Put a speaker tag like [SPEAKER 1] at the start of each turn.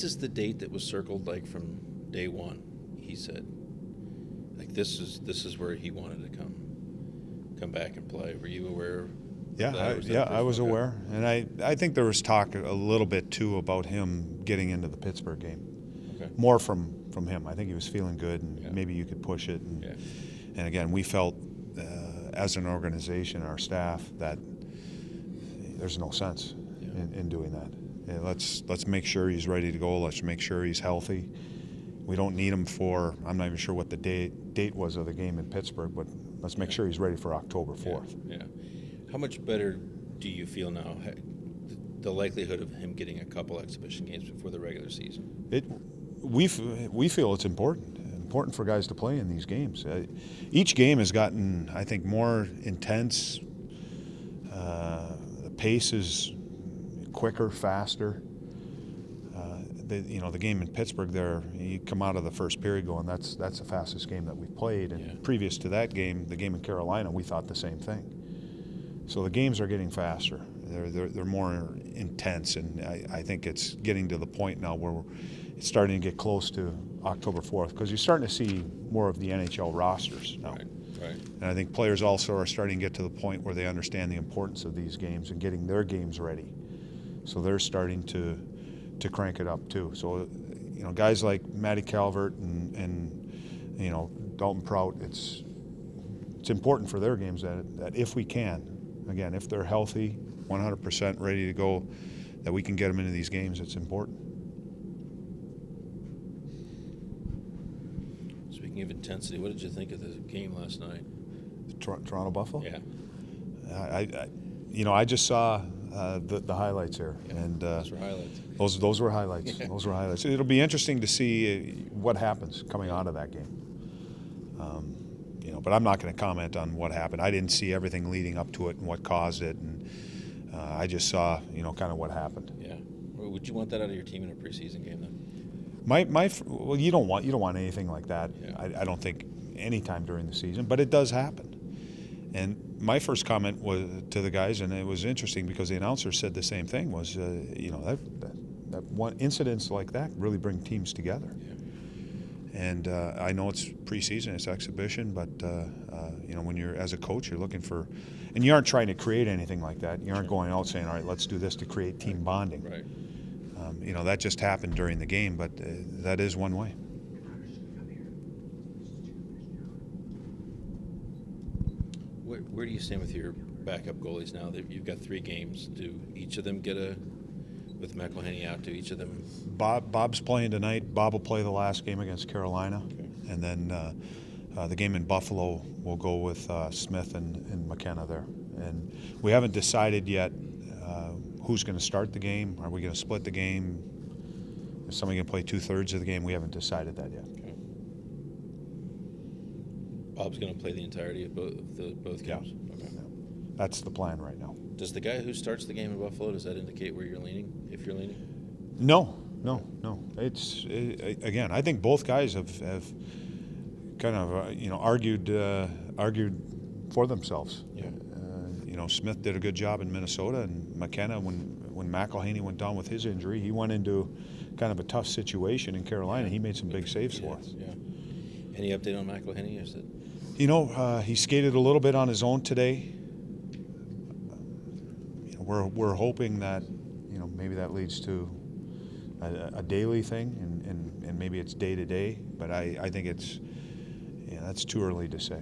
[SPEAKER 1] this is the date that was circled like from day one. He said, like this is where he wanted to come back and play. Were you aware?
[SPEAKER 2] I was aware, and I think there was talk a little bit too about him getting into the Pittsburgh game.
[SPEAKER 1] Okay.
[SPEAKER 2] More from him. I think he was feeling good, and maybe you could push it. And again, we felt as an organization, our staff, that there's no sense in doing that. Let's make sure he's ready to go. Let's make sure he's healthy. We don't need him for, I'm not even sure what the date was of the game in Pittsburgh, but let's make sure he's ready for October 4th.
[SPEAKER 1] Yeah. How much better do you feel now, the likelihood of him getting a couple exhibition games before the regular season?
[SPEAKER 2] We feel it's important for guys to play in these games. Each game has gotten, I think, more intense. The pace is quicker, faster. The game in Pittsburgh there, you come out of the first period going, that's the fastest game that we've played. And previous to that game, the game in Carolina, we thought the same thing. So the games are getting faster. They're more intense, and I think it's getting to the point now where it's starting to get close to October 4th, because you're starting to see more of the NHL rosters now.
[SPEAKER 1] Right.
[SPEAKER 2] And I think players also are starting to get to the point where they understand the importance of these games and getting their games ready. So they're starting to crank it up too. So, guys like Matty Calvert and Dalton Prout, it's important for their games that if we can, again, if they're healthy, 100% ready to go, that we can get them into these games. It's important.
[SPEAKER 1] Speaking of intensity, what did you think of the game last night?
[SPEAKER 2] Toronto Buffalo?
[SPEAKER 1] Yeah.
[SPEAKER 2] I just saw the highlights here, and
[SPEAKER 1] those were highlights.
[SPEAKER 2] Those were highlights. Those were highlights. It'll be interesting to see what happens coming out of that game. But I'm not going to comment on what happened. I didn't see everything leading up to it and what caused it, and I just saw kind of what happened.
[SPEAKER 1] Yeah. Well, would you want that out of your team in a preseason game then?
[SPEAKER 2] Well, you don't want anything like that. Yeah. I don't think any time during the season, but it does happen. And my first comment was to the guys, and it was interesting because the announcer said the same thing, was that one incidents like that really bring teams together. Yeah. And I know it's preseason, it's exhibition, but when you're as a coach, you're looking for, and you aren't trying to create anything like that. You aren't going out saying, all right, let's do this to create team bonding.
[SPEAKER 1] Right.
[SPEAKER 2] That just happened during the game, but that is one way.
[SPEAKER 1] Where do you stand with your backup goalies now? You've got 3 games. Do each of them get with McElhinney out, do each of them?
[SPEAKER 2] Bob's playing tonight. Bob will play the last game against Carolina. Okay. And then the game in Buffalo will go with Smith and McKenna there. And we haven't decided yet who's going to start the game. Are we going to split the game? Is somebody going to play 2/3 of the game? We haven't decided that yet.
[SPEAKER 1] Okay. Bob's going to play the entirety of both games?
[SPEAKER 2] Yeah.
[SPEAKER 1] Okay.
[SPEAKER 2] Yeah. That's the plan right now.
[SPEAKER 1] Does the guy who starts the game in Buffalo, does that indicate where you're leaning, if you're leaning?
[SPEAKER 2] No. Again, I think both guys have kind of argued for themselves.
[SPEAKER 1] Yeah.
[SPEAKER 2] Smith did a good job in Minnesota, and McKenna, when McElhinney went down with his injury, he went into kind of a tough situation in Carolina. He made some big saves for us.
[SPEAKER 1] Yeah. Any update on McElhinney? Is it?
[SPEAKER 2] He skated a little bit on his own today. We're hoping that maybe that leads to a daily thing, and maybe it's day to day. But I think that's too early to say.